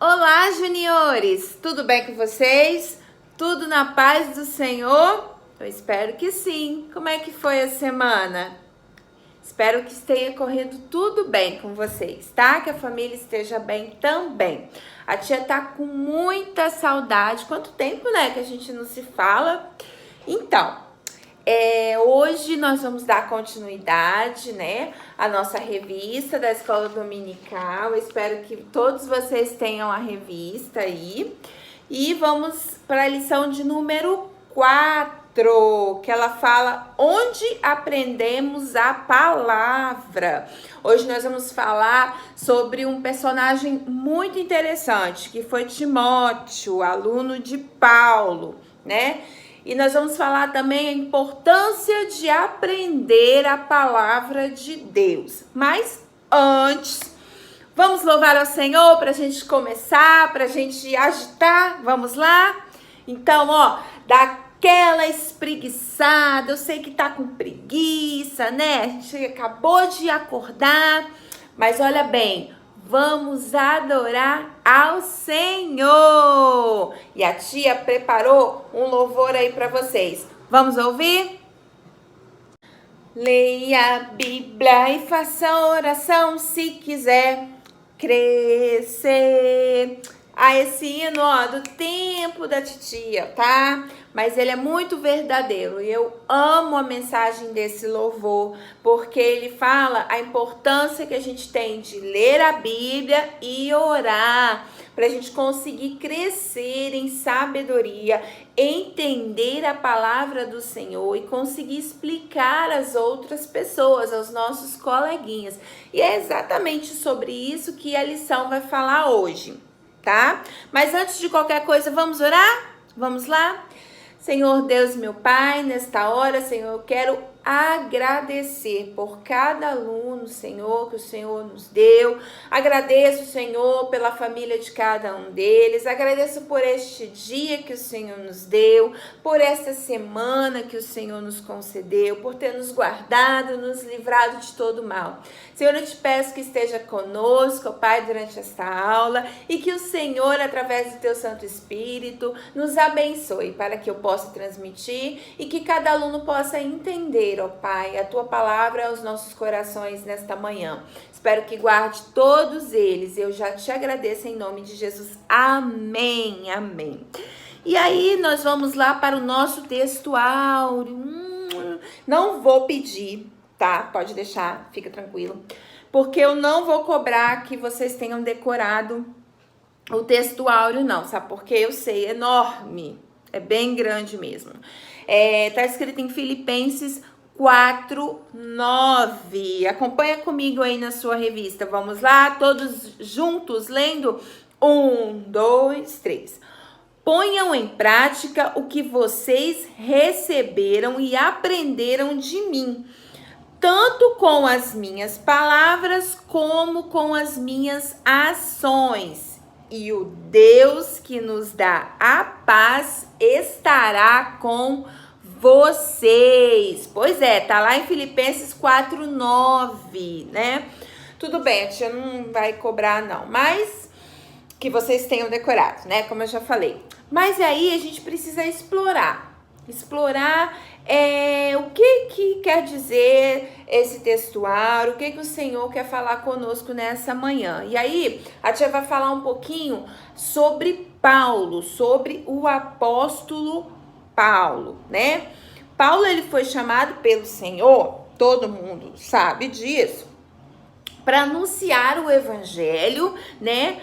Olá, juniores! Tudo bem com vocês? Tudo na paz do Senhor? Eu espero que sim. Como é que foi a semana? Espero que esteja correndo tudo bem com vocês, tá? Que a família esteja bem também. A tia tá com muita saudade. Quanto tempo, né, que a gente não se fala? Então, hoje nós vamos dar continuidade, né, à nossa revista da Escola Dominical. Eu espero que todos vocês tenham a revista aí. E vamos para a lição de número 4, que ela fala onde aprendemos a palavra. Hoje nós vamos falar sobre um personagem muito interessante, que foi Timóteo, aluno de Paulo, né? E nós vamos falar também a importância de aprender a palavra de Deus. Mas antes, vamos louvar ao Senhor para a gente começar, para a gente agitar. Vamos lá? Então, dá aquela espreguiçada. Eu sei que tá com preguiça, né? A gente acabou de acordar. Mas olha bem, vamos adorar ao Senhor. E a tia preparou um louvor aí para vocês. Vamos ouvir? Leia a Bíblia e faça oração se quiser crescer. Esse hino, do tempo da titia, tá? Mas ele é muito verdadeiro e eu amo a mensagem desse louvor, porque ele fala a importância que a gente tem de ler a Bíblia e orar, para a gente conseguir crescer em sabedoria, entender a palavra do Senhor e conseguir explicar às outras pessoas, aos nossos coleguinhas. E é exatamente sobre isso que a lição vai falar hoje, tá? Mas antes de qualquer coisa, vamos orar? Vamos lá? Senhor Deus, meu Pai, nesta hora, Senhor, eu quero agradecer por cada aluno, Senhor, que o Senhor nos deu. Agradeço, Senhor, pela família de cada um deles. Agradeço por este dia que o Senhor nos deu, por esta semana que o Senhor nos concedeu, por ter nos guardado, nos livrado de todo mal. Senhor, eu te peço que esteja conosco, Pai, durante esta aula e que o Senhor, através do teu Santo Espírito, nos abençoe para que eu possa transmitir e que cada aluno possa entender, ó Pai, a tua palavra aos nossos corações nesta manhã. Espero que guarde todos eles. Eu já te agradeço em nome de Jesus. Amém, amém. E aí nós vamos lá para o nosso texto áureo. Não vou pedir, tá? Pode deixar, fica tranquilo. Porque eu não vou cobrar que vocês tenham decorado o texto áureo, não. Sabe por quê? Eu sei, é enorme. É bem grande mesmo. Tá escrito em Filipenses 4:9. Acompanha comigo aí na sua revista. Vamos lá, todos juntos lendo? 1, 2, 3. Ponham em prática o que vocês receberam e aprenderam de mim, tanto com as minhas palavras como com as minhas ações. E o Deus que nos dá a paz estará com vocês. Pois é, tá lá em Filipenses 4:9, né? Tudo bem, a tia não vai cobrar não, mas que vocês tenham decorado, né? Como eu já falei. Mas aí a gente precisa explorar o que quer dizer esse textuário, o que o Senhor quer falar conosco nessa manhã. E aí, a tia vai falar um pouquinho sobre Paulo, sobre o apóstolo Paulo, né? Paulo, ele foi chamado pelo Senhor, todo mundo sabe disso, para anunciar o evangelho, né?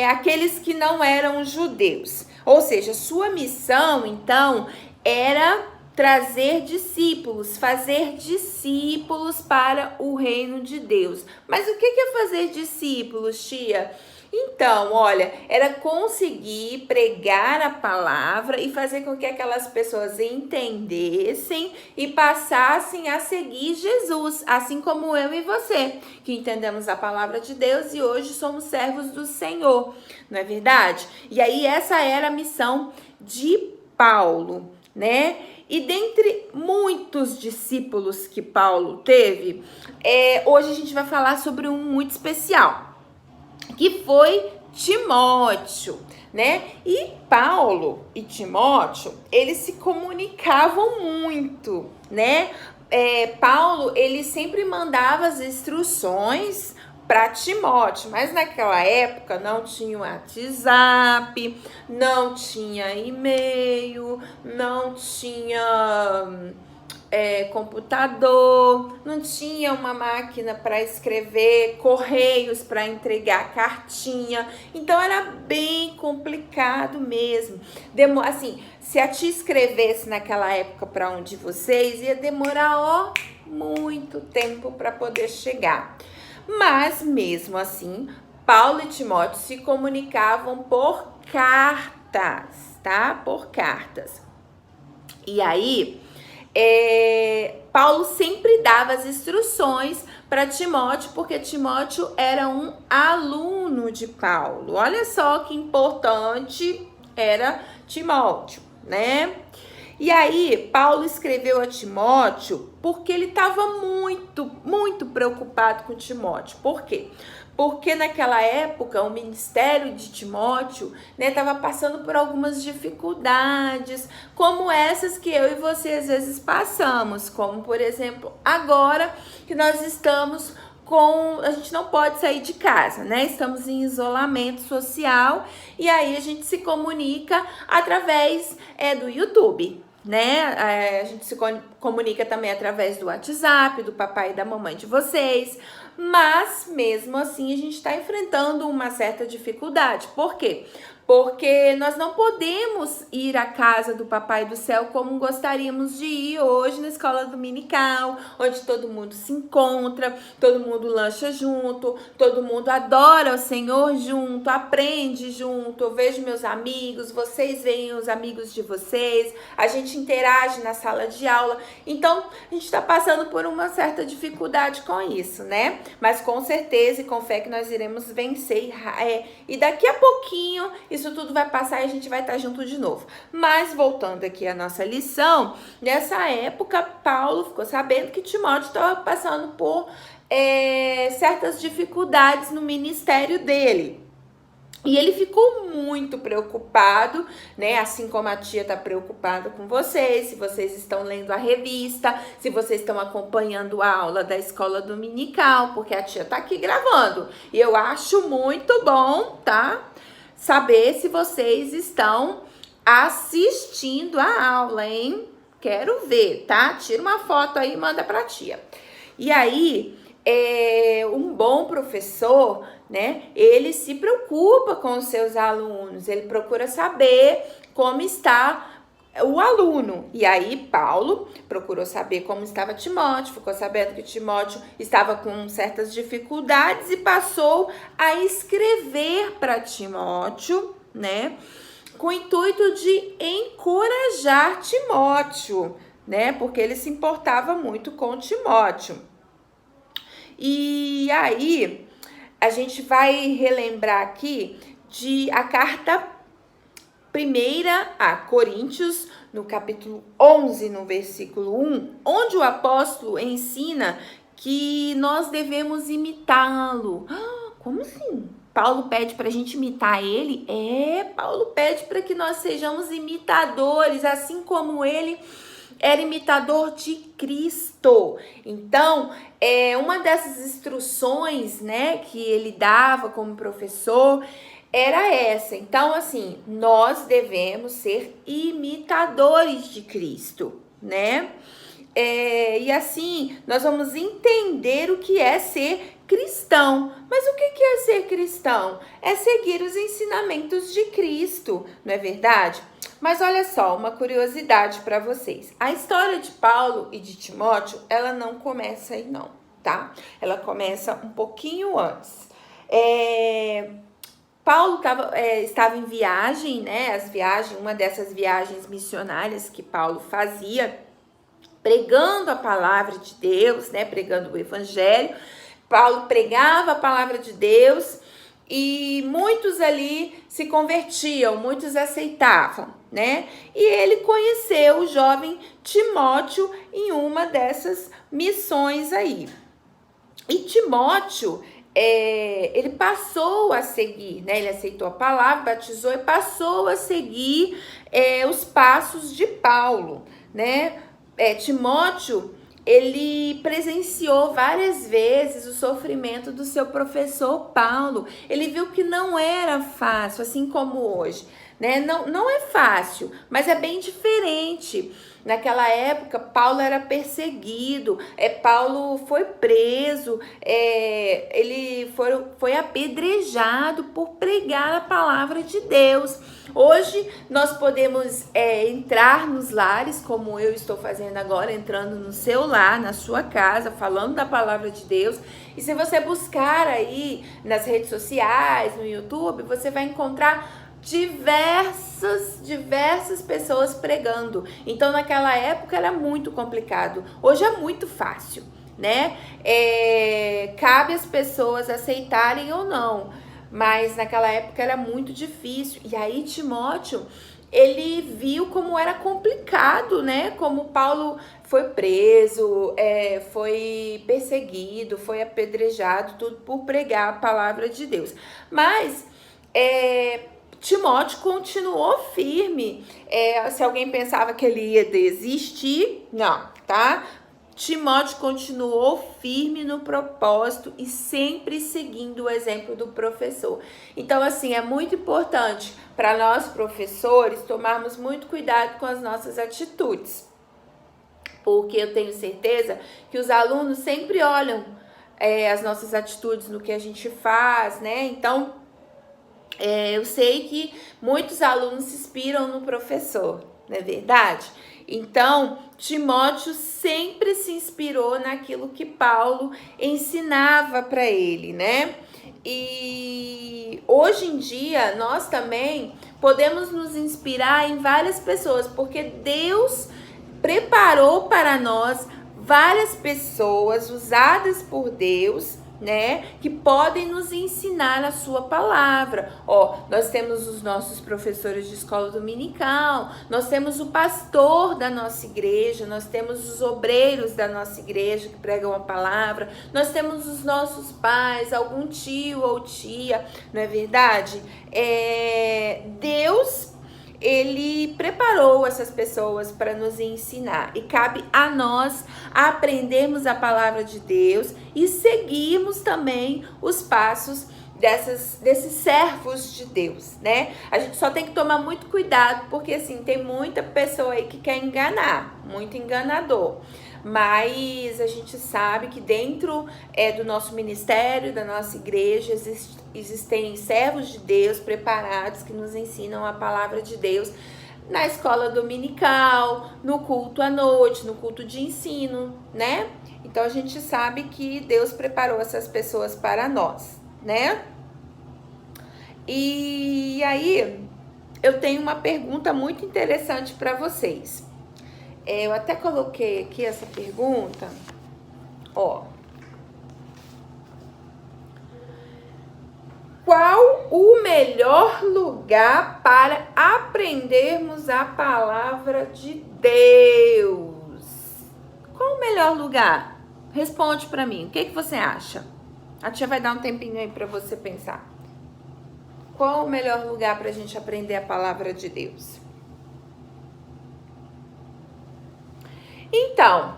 Aqueles que não eram judeus. Ou seja, sua missão, então, era trazer discípulos, fazer discípulos para o reino de Deus. Mas o que é fazer discípulos, tia? Então, olha, era conseguir pregar a palavra e fazer com que aquelas pessoas entendessem e passassem a seguir Jesus, assim como eu e você, que entendemos a palavra de Deus e hoje somos servos do Senhor, não é verdade? E aí essa era a missão de Paulo, né? E dentre muitos discípulos que Paulo teve, hoje a gente vai falar sobre um muito especial, que foi Timóteo, né? E Paulo e Timóteo, eles se comunicavam muito, né? Paulo, ele sempre mandava as instruções para Timóteo, mas naquela época não tinha WhatsApp, não tinha e-mail, não tinha computador, não tinha uma máquina para escrever, correios para entregar cartinha, então era bem complicado mesmo. Assim, se a tia escrevesse naquela época para um de vocês, ia demorar muito tempo para poder chegar. Mas mesmo assim, Paulo e Timóteo se comunicavam por cartas, tá? Por cartas. E aí, Paulo sempre dava as instruções para Timóteo, porque Timóteo era um aluno de Paulo. Olha só que importante era Timóteo, né? E aí, Paulo escreveu a Timóteo porque ele estava muito preocupado com Timóteo. Por quê? Porque naquela época o ministério de Timóteo estava passando por algumas dificuldades, como essas que eu e você às vezes passamos, como por exemplo, agora que nós estamos a gente não pode sair de casa, né? Estamos em isolamento social e aí a gente se comunica através do YouTube, né? A gente se comunica também através do WhatsApp, do papai e da mamãe de vocês, mas mesmo assim a gente está enfrentando uma certa dificuldade. Por quê? Porque nós não podemos ir à casa do Papai do Céu como gostaríamos de ir hoje na escola dominical, onde todo mundo se encontra, todo mundo lancha junto, todo mundo adora o Senhor junto, aprende junto. Eu vejo meus amigos, vocês veem os amigos de vocês, a gente interage na sala de aula. Então, a gente está passando por uma certa dificuldade com isso, né? Mas com certeza e com fé que nós iremos vencer. E daqui a pouquinho isso tudo vai passar e a gente vai estar junto de novo. Mas voltando aqui à nossa lição, nessa época Paulo ficou sabendo que Timóteo estava passando por certas dificuldades no ministério dele. E ele ficou muito preocupado, né? Assim como a tia está preocupada com vocês, se vocês estão lendo a revista, se vocês estão acompanhando a aula da escola dominical, porque a tia está aqui gravando. E eu acho muito bom, tá? Saber se vocês estão assistindo a aula, hein? Quero ver, tá? Tira uma foto aí e manda pra tia. E aí, um bom professor, né? Ele se preocupa com os seus alunos, ele procura saber como está o aluno. E aí, Paulo procurou saber como estava Timóteo, ficou sabendo que Timóteo estava com certas dificuldades e passou a escrever para Timóteo, né? Com o intuito de encorajar Timóteo, né? Porque ele se importava muito com Timóteo. E aí, a gente vai relembrar aqui a carta primeira a Coríntios, no capítulo 11, no versículo 1, onde o apóstolo ensina que nós devemos imitá-lo. Como assim? Paulo pede para a gente imitar ele? Paulo pede para que nós sejamos imitadores, assim como ele era imitador de Cristo. Então, uma dessas instruções, né, que ele dava como professor era essa. Então, assim, nós devemos ser imitadores de Cristo, né? E assim, nós vamos entender o que é ser cristão. Mas o que é ser cristão? É seguir os ensinamentos de Cristo, não é verdade? Mas olha só, uma curiosidade para vocês. A história de Paulo e de Timóteo, ela não começa aí não, tá? Ela começa um pouquinho antes. Paulo estava em viagem, né? Uma dessas viagens missionárias que Paulo fazia, pregando a palavra de Deus, né? Pregando o evangelho. Paulo pregava a palavra de Deus e muitos ali se convertiam, muitos aceitavam, né? E ele conheceu o jovem Timóteo em uma dessas missões aí. E Timóteo, ele passou a seguir, né? Ele aceitou a palavra, batizou e passou a seguir os passos de Paulo, né? Timóteo, ele presenciou várias vezes o sofrimento do seu professor Paulo. Ele viu que não era fácil, assim como hoje, né? Não é fácil, mas é bem diferente. Naquela época, Paulo era perseguido, Paulo foi preso, ele foi apedrejado por pregar a palavra de Deus. Hoje, nós podemos entrar nos lares, como eu estou fazendo agora, entrando no seu lar, na sua casa, falando da palavra de Deus. E se você buscar aí nas redes sociais, no YouTube, você vai encontrar diversas pessoas pregando. Então naquela época era muito complicado, hoje é muito fácil, né? Cabe às pessoas aceitarem ou não, mas naquela época era muito difícil. E aí Timóteo, ele viu como era complicado, né? Como Paulo foi preso, foi perseguido, foi apedrejado, tudo por pregar a palavra de Deus. Mas Timóteo continuou firme. Se alguém pensava que ele ia desistir, não, tá? Timóteo continuou firme no propósito e sempre seguindo o exemplo do professor. Então, assim, é muito importante para nós professores tomarmos muito cuidado com as nossas atitudes, porque eu tenho certeza que os alunos sempre olham as nossas atitudes no que a gente faz, né? Então, eu sei que muitos alunos se inspiram no professor, não é verdade? Então, Timóteo sempre se inspirou naquilo que Paulo ensinava para ele, né? E hoje em dia, nós também podemos nos inspirar em várias pessoas, porque Deus preparou para nós várias pessoas usadas por Deus, né, que podem nos ensinar a sua palavra. Nós temos os nossos professores de escola dominical, nós temos o pastor da nossa igreja, nós temos os obreiros da nossa igreja que pregam a palavra, nós temos os nossos pais, algum tio ou tia, não é verdade? Deus, ele preparou essas pessoas para nos ensinar e cabe a nós aprendermos a palavra de Deus e seguirmos também os passos desses servos de Deus, né? A gente só tem que tomar muito cuidado, porque assim, tem muita pessoa aí que quer enganar, muito enganador. Mas a gente sabe que dentro do nosso ministério, da nossa igreja, existem servos de Deus preparados que nos ensinam a palavra de Deus na escola dominical, no culto à noite, no culto de ensino, né? Então a gente sabe que Deus preparou essas pessoas para nós, né? E aí eu tenho uma pergunta muito interessante para vocês. Eu até coloquei aqui essa pergunta, Qual o melhor lugar para aprendermos a palavra de Deus? Qual o melhor lugar? Responde para mim, o que você acha? A tia vai dar um tempinho aí para você pensar. Qual o melhor lugar para a gente aprender a palavra de Deus? Então,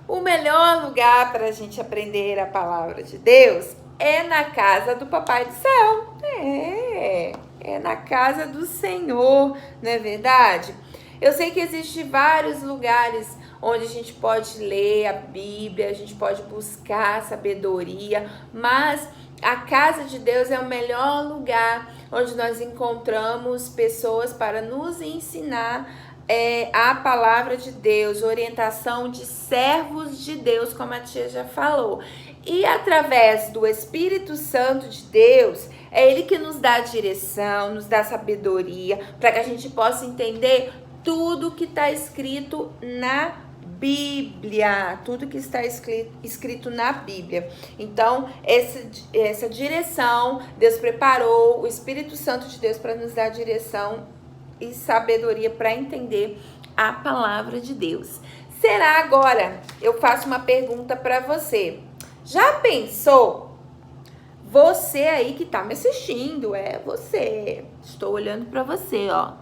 o melhor lugar para a gente aprender a palavra de Deus é na casa do Papai do Céu. É na casa do Senhor, não é verdade? Eu sei que existem vários lugares onde a gente pode ler a Bíblia, a gente pode buscar sabedoria, mas a casa de Deus é o melhor lugar onde nós encontramos pessoas para nos ensinar a palavra de Deus, orientação de servos de Deus, como a tia já falou. E através do Espírito Santo de Deus, é Ele que nos dá direção, nos dá sabedoria, para que a gente possa entender tudo que está escrito na Bíblia, tudo que está escrito na Bíblia. Então, essa direção, Deus preparou o Espírito Santo de Deus para nos dar direção e sabedoria para entender a palavra de Deus. Será agora? Eu faço uma pergunta para você. Já pensou Você aí que tá me assistindo, é você. Estou olhando para você, ó.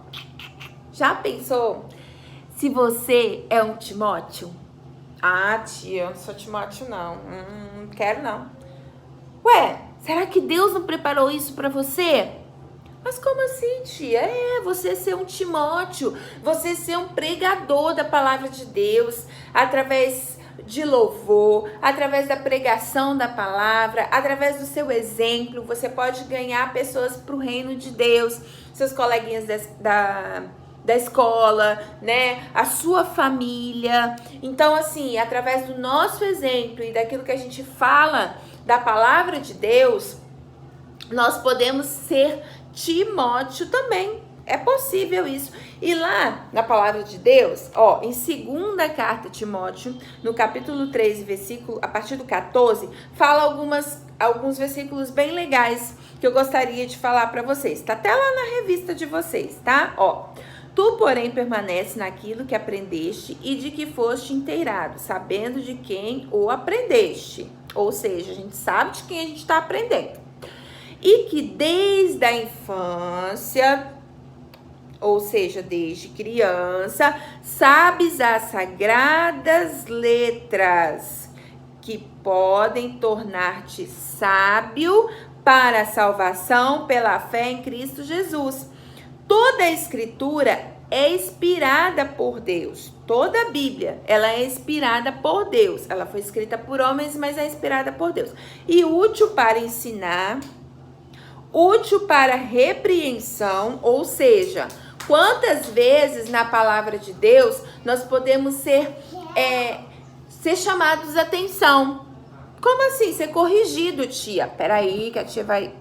Já pensou se você é um Timóteo? Ah, tia, eu não sou Timóteo, não. Não quero, não. Ué, será que Deus não preparou isso para você? Mas como assim, tia? Você ser um Timóteo, você ser um pregador da palavra de Deus, através de louvor, através da pregação da palavra, através do seu exemplo, você pode ganhar pessoas para o reino de Deus, seus coleguinhas da escola, né? A sua família. Então, assim, através do nosso exemplo e daquilo que a gente fala da palavra de Deus, nós podemos ser Timóteo também. É possível isso. E lá na palavra de Deus, ó, em 2ª carta a Timóteo, no capítulo 3, versículo, a partir do 14, fala alguns versículos bem legais que eu gostaria de falar para vocês. Tá até lá na revista de vocês, tá? Ó. Tu, porém, permanece naquilo que aprendeste e de que foste inteirado, sabendo de quem o aprendeste. Ou seja, a gente sabe de quem a gente está aprendendo. E que desde a infância, ou seja, desde criança, sabes as sagradas letras que podem tornar-te sábio para a salvação pela fé em Cristo Jesus. Toda a escritura é inspirada por Deus. Toda a Bíblia, ela é inspirada por Deus. Ela foi escrita por homens, mas é inspirada por Deus. E útil para ensinar, útil para repreensão, ou seja, quantas vezes na palavra de Deus nós podemos ser chamados a atenção? Como assim? Ser corrigido, tia? Peraí, que a tia vai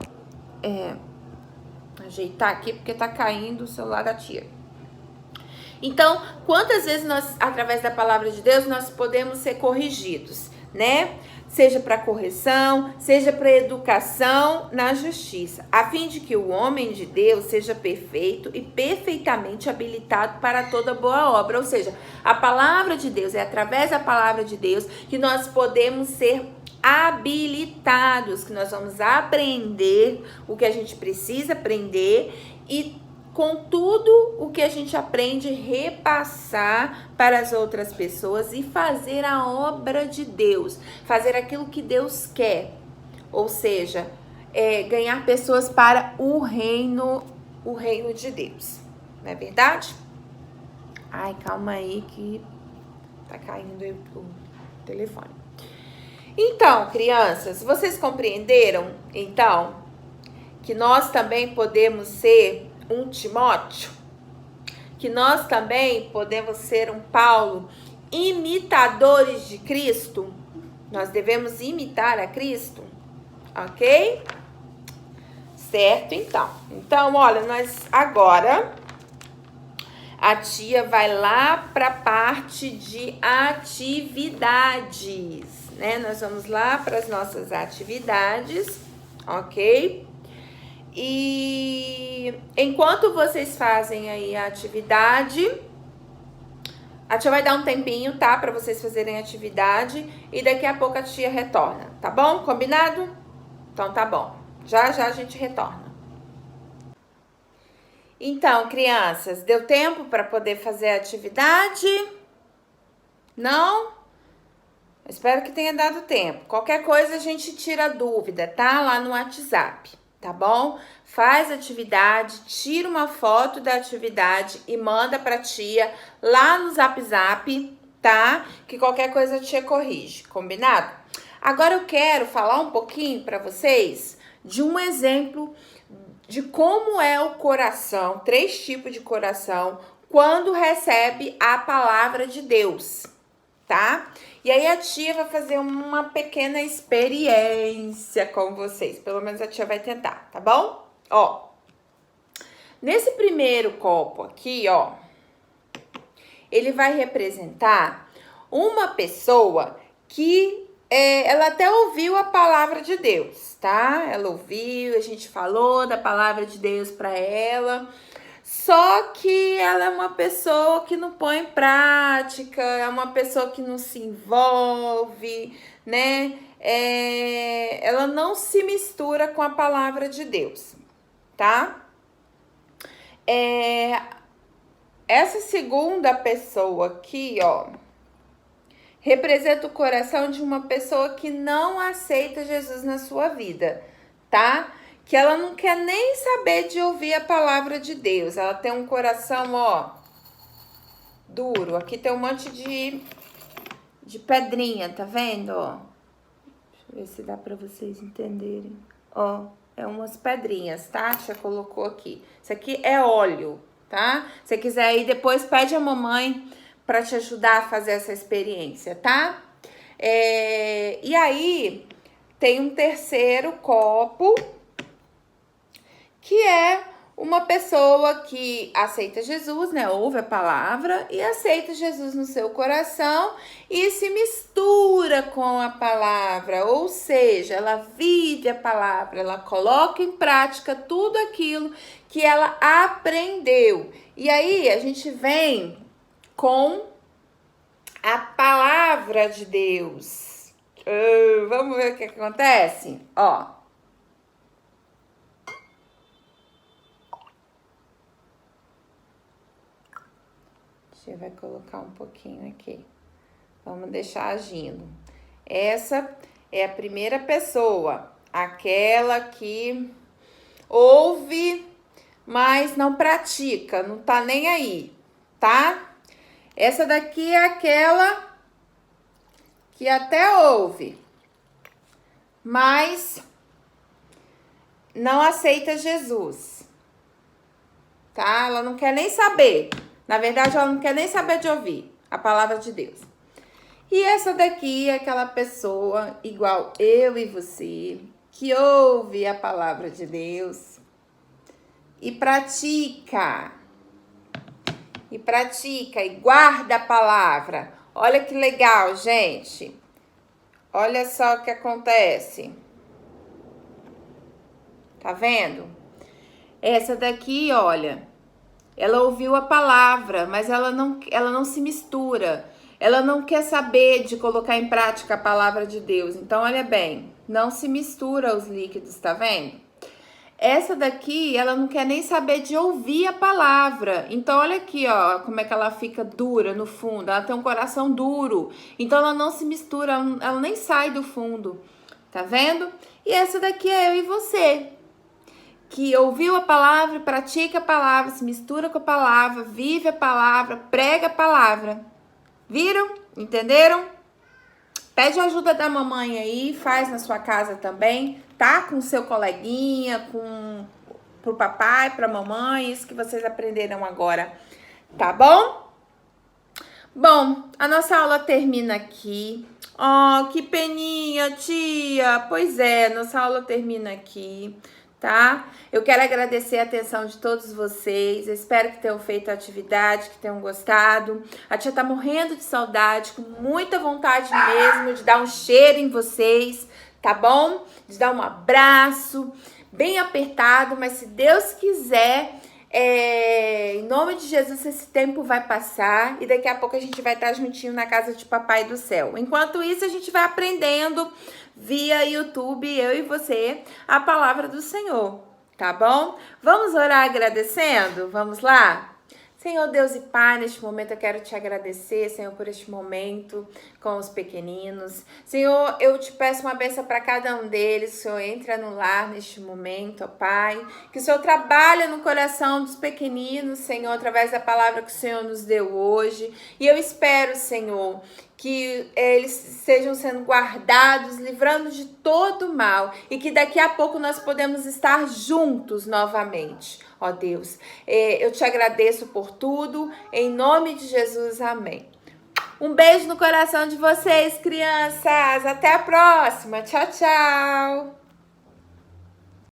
ajeitar aqui, porque tá caindo o celular da tia. Então, quantas vezes nós, através da palavra de Deus, nós podemos ser corrigidos, né? Seja para correção, seja para educação na justiça, a fim de que o homem de Deus seja perfeito e perfeitamente habilitado para toda boa obra. Ou seja, a palavra de Deus, é através da palavra de Deus que nós podemos ser habilitados, que nós vamos aprender o que a gente precisa aprender e com tudo o que a gente aprende, repassar para as outras pessoas e fazer a obra de Deus, fazer aquilo que Deus quer, ou seja, ganhar pessoas para o reino de Deus, não é verdade? Ai, calma aí que tá caindo o telefone. Então, crianças, vocês compreenderam, então, que nós também podemos ser um Timóteo? Que nós também podemos ser um Paulo, imitadores de Cristo? Nós devemos imitar a Cristo, ok? Certo, então. Então, olha, nós agora, a tia vai lá para a parte de atividades, né? Nós vamos lá para as nossas atividades, ok? E enquanto vocês fazem aí a atividade, a tia vai dar um tempinho, tá? Para vocês fazerem a atividade e daqui a pouco a tia retorna, tá bom? Combinado? Então tá bom. Já já a gente retorna. Então, crianças, deu tempo para poder fazer a atividade? Não? Espero que tenha dado tempo. Qualquer coisa a gente tira dúvida, tá? Lá no WhatsApp, tá bom? Faz a atividade, tira uma foto da atividade e manda pra tia lá no Zap Zap, tá? Que qualquer coisa a tia corrige, combinado? Agora eu quero falar um pouquinho pra vocês de um exemplo de como é o coração, 3 tipos de coração, quando recebe a palavra de Deus, tá? E aí a tia vai fazer uma pequena experiência com vocês. Pelo menos a tia vai tentar, tá bom? Ó, nesse primeiro copo aqui, ó, ele vai representar uma pessoa que ela até ouviu a palavra de Deus, tá? Ela ouviu, a gente falou da palavra de Deus para ela. Só que ela é uma pessoa que não põe em prática, é uma pessoa que não se envolve, né? ela não se mistura com a palavra de Deus, tá? Essa segunda pessoa aqui, ó, representa o coração de uma pessoa que não aceita Jesus na sua vida, tá? Que ela não quer nem saber de ouvir a palavra de Deus. Ela tem um coração, ó, duro. Aqui tem um monte de pedrinha, tá vendo, ó? Deixa eu ver se dá pra vocês entenderem. Ó, é umas pedrinhas, tá? Já colocou aqui. Isso aqui é óleo, tá? Se você quiser aí, depois pede a mamãe para te ajudar a fazer essa experiência, tá? E aí, tem um terceiro copo, que é uma pessoa que aceita Jesus, né? Ouve a palavra e aceita Jesus no seu coração e se mistura com a palavra, ou seja, ela vive a palavra, ela coloca em prática tudo aquilo que ela aprendeu. E aí a gente vem com a palavra de Deus. Vamos ver o que acontece? Ó. Você vai colocar um pouquinho aqui. Vamos deixar agindo. Essa é a primeira pessoa, aquela que ouve, mas não pratica, não tá nem aí, tá? Essa daqui é aquela que até ouve, mas não aceita Jesus, tá? Ela não quer nem saber. Na verdade, ela não quer nem saber de ouvir a palavra de Deus. E essa daqui é aquela pessoa igual eu e você, que ouve a palavra de Deus e pratica. E guarda a palavra. Olha que legal, gente. Olha só o que acontece. Tá vendo? Essa daqui, olha, ela ouviu a palavra, mas ela não se mistura. Ela não quer saber de colocar em prática a palavra de Deus. Então, olha bem, não se mistura os líquidos, tá vendo? Essa daqui, ela não quer nem saber de ouvir a palavra. Então, olha aqui, ó, como é que ela fica dura no fundo. Ela tem um coração duro. Então, ela não se mistura, ela nem sai do fundo. Tá vendo? E essa daqui é eu e você, que ouviu a palavra, pratica a palavra, se mistura com a palavra, vive a palavra, prega a palavra. Viram? Entenderam? Pede ajuda da mamãe aí, faz na sua casa também, tá? Com o seu coleguinha, pro papai, pra mamãe, isso que vocês aprenderam agora, tá bom? Bom, a nossa aula termina aqui. Oh, que peninha, tia! Pois é, nossa aula termina aqui, tá? Eu quero agradecer a atenção de todos vocês. Eu espero que tenham feito a atividade, que tenham gostado. A tia tá morrendo de saudade, com muita vontade mesmo de dar um cheiro em vocês, tá bom? De dar um abraço bem apertado, mas se Deus quiser, em nome de Jesus, esse tempo vai passar e daqui a pouco a gente vai estar juntinho na casa de Papai do Céu. Enquanto isso, a gente vai aprendendo via YouTube, eu e você, a palavra do Senhor, tá bom? Vamos orar agradecendo? Vamos lá? Senhor Deus e Pai, neste momento eu quero te agradecer, Senhor, por este momento com os pequeninos. Senhor, eu te peço uma bênção para cada um deles, que o Senhor entra no lar neste momento, ó Pai. Que o Senhor trabalhe no coração dos pequeninos, Senhor, através da palavra que o Senhor nos deu hoje. E eu espero, Senhor, que eles sejam sendo guardados, livrando de todo mal e que daqui a pouco nós podemos estar juntos novamente, ó Deus. Eu te agradeço por tudo, em nome de Jesus, amém. Um beijo no coração de vocês, crianças. Até a próxima. Tchau, tchau.